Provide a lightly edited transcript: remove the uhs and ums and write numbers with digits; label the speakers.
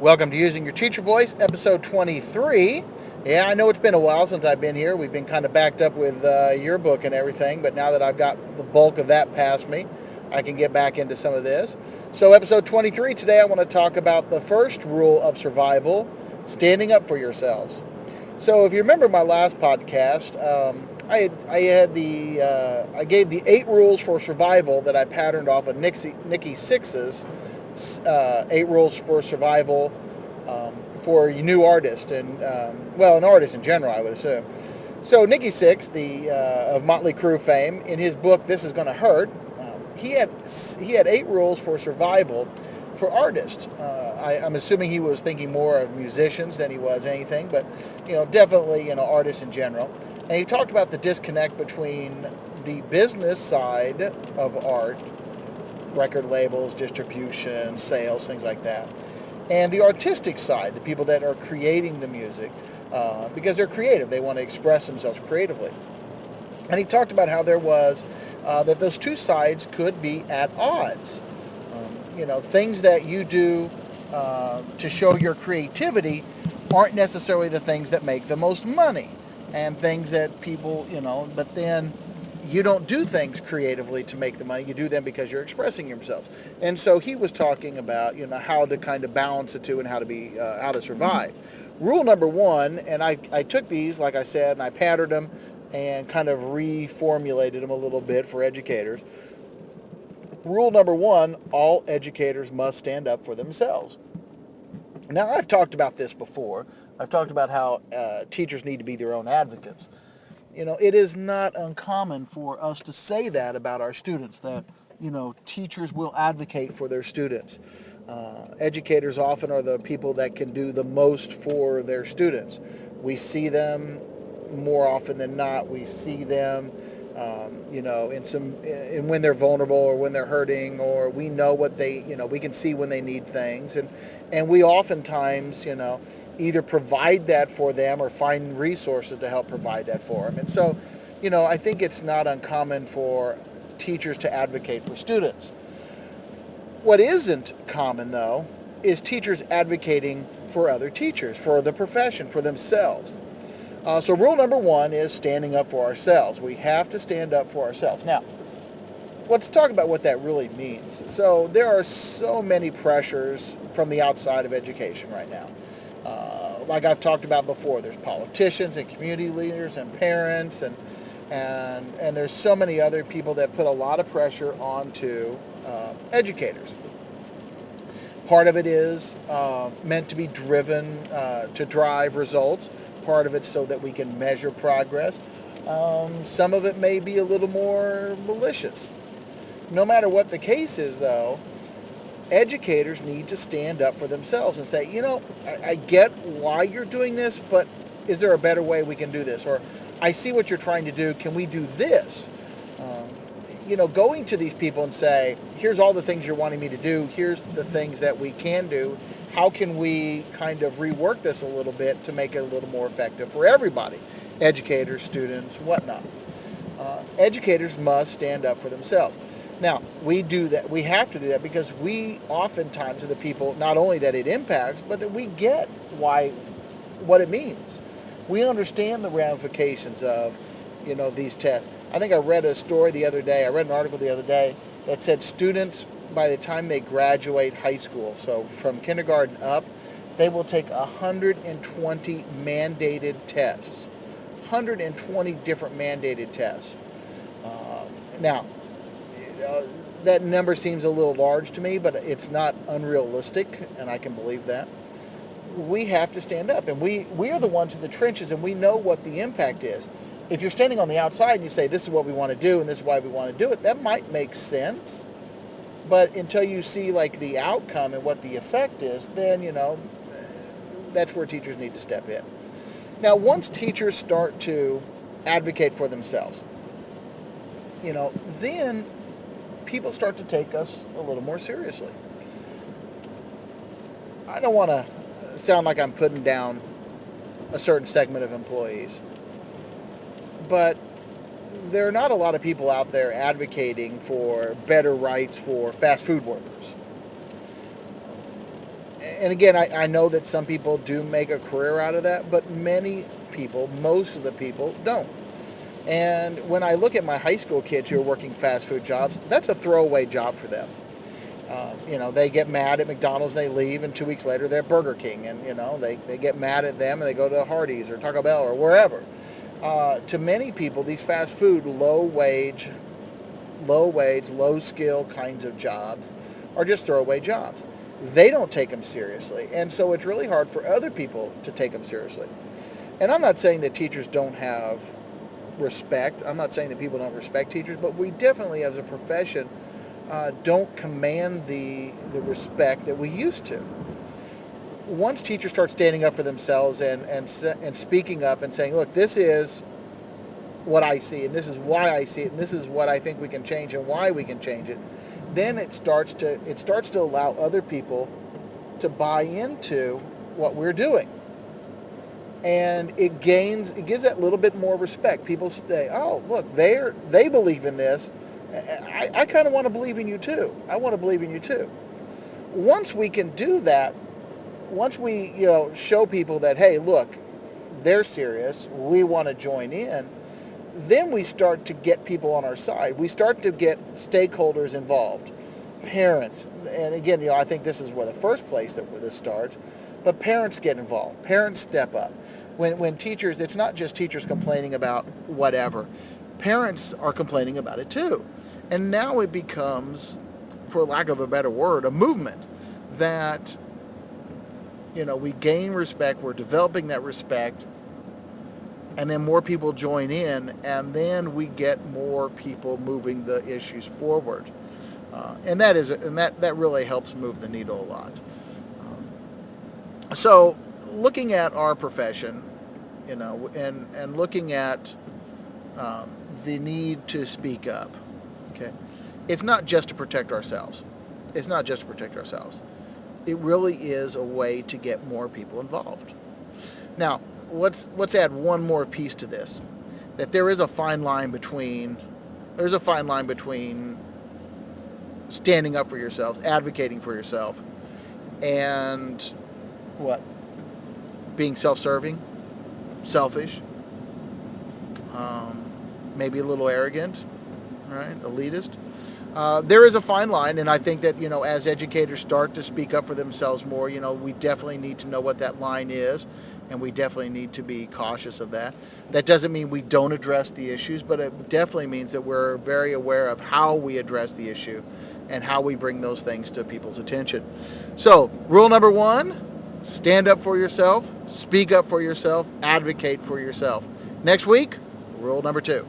Speaker 1: Welcome to Using Your Teacher Voice, episode 23. Yeah, I know it's been a while since I've been here. We've been kind of backed up with your book and everything, but now that I've got the bulk of that past me, I can get back into some of this. So, episode 23, today I want to talk about the first rule of survival, standing up for yourselves. So, if you remember my last podcast, I gave the 8 rules for survival that I patterned off of Nikki Sixx's 8 rules for survival for new artists and an artist in general, I would assume. So Nikki Sixx, the of Motley Crue fame, in his book "This Is Gonna Hurt," he had 8 rules for survival for artists. I'm assuming he was thinking more of musicians than he was anything, but definitely artists in general. And he talked about the disconnect between the business side of art, record labels, distribution, sales, things like that, and the artistic side, the people that are creating the music, because they're creative, they want to express themselves creatively. And he talked about how there was that those two sides could be at odds. Things that you do to show your creativity aren't necessarily the things that make the most money, and things that people, but then you don't do things creatively to make the money. You do them because you're expressing yourself. And so he was talking about, how to kind of balance the two and how to survive. Rule number 1, and I took these, like I said, and I patterned them and kind of reformulated them a little bit for educators. Rule number 1, all educators must stand up for themselves. Now, I've talked about this before. I've talked about how teachers need to be their own advocates. It is not uncommon for us to say that about our students, that, teachers will advocate for their students. Educators often are the people that can do the most for their students. We see them more often than not. We see them, in when they're vulnerable or when they're hurting, or we know what they, we can see when they need things. And we oftentimes, either provide that for them or find resources to help provide that for them. And so, I think it's not uncommon for teachers to advocate for students. What isn't common, though, is teachers advocating for other teachers, for the profession, for themselves. So rule number 1 is standing up for ourselves. We have to stand up for ourselves. Now, let's talk about what that really means. So there are so many pressures from the outside of education right now. Like I've talked about before, there's politicians and community leaders and parents and there's so many other people that put a lot of pressure onto educators. Part of it is meant to be driven to drive results. Part of it so that we can measure progress. Some of it may be a little more malicious. No matter what the case is, though, educators need to stand up for themselves and say, I get why you're doing this, but is there a better way we can do this? Or I see what you're trying to do. Can we do this? Going to these people and say, here's all the things you're wanting me to do. Here's the things that we can do. How can we kind of rework this a little bit to make it a little more effective for everybody? Educators, students, whatnot. Educators must stand up for themselves. Now, we do that. We have to do that because we oftentimes are the people, not only that it impacts, but that we get what it means. We understand the ramifications of, these tests. I think I read a story the other day. I read an article the other day that said students, by the time they graduate high school, so from kindergarten up, they will take 120 mandated tests. 120 different mandated tests. Now, that number seems a little large to me, but it's not unrealistic, and I can believe that. We have to stand up, and we are the ones in the trenches, and we know what the impact is. If you're standing on the outside and you say, this is what we want to do, and this is why we want to do it, that might make sense. But until you see the outcome and what the effect is, then, that's where teachers need to step in. Now, once teachers start to advocate for themselves, then people start to take us a little more seriously. I don't want to sound like I'm putting down a certain segment of employees, but there are not a lot of people out there advocating for better rights for fast food workers. And again, I know that some people do make a career out of that, but many people, most of the people, don't. And when I look at my high school kids who are working fast food jobs, that's a throwaway job for them. They get mad at McDonald's and they leave, and 2 weeks later they're at Burger King, and they get mad at them and they go to Hardee's or Taco Bell or wherever. To many people, these fast food, low skill kinds of jobs are just throwaway jobs. They don't take them seriously, and so it's really hard for other people to take them seriously. And I'm not saying that teachers don't have respect. I'm not saying that people don't respect teachers, but we definitely, as a profession, don't command the respect that we used to. Once teachers start standing up for themselves and speaking up and saying, look, this is what I see, and this is why I see it, and this is what I think we can change and why we can change it, then it starts to allow other people to buy into what we're doing. And it gives that little bit more respect. People say, oh, look, they believe in this. I kind of want to believe in you too. I want to believe in you too. Once we can do that, once we show people that, hey, look, they're serious, we want to join in, then we start to get people on our side. We start to get stakeholders involved, parents. And again, I think this is where the first place that this starts. But parents get involved. Parents step up. When teachers, it's not just teachers complaining about whatever. Parents are complaining about it too. And now it becomes, for lack of a better word, a movement that, we gain respect, we're developing that respect, and then more people join in, and then we get more people moving the issues forward. And that really helps move the needle a lot. So looking at our profession, and looking at the need to speak up, okay, it's not just to protect ourselves. It's not just to protect ourselves. It really is a way to get more people involved. Now, let's add one more piece to this, that there's a fine line between standing up for yourselves, advocating for yourself, and what? Being self-serving, selfish, maybe a little arrogant, right? Elitist. There is a fine line, and I think that, as educators start to speak up for themselves more, we definitely need to know what that line is, and we definitely need to be cautious of that. That doesn't mean we don't address the issues, but it definitely means that we're very aware of how we address the issue and how we bring those things to people's attention. So, rule number 1, stand up for yourself, speak up for yourself, advocate for yourself. Next week, rule number 2.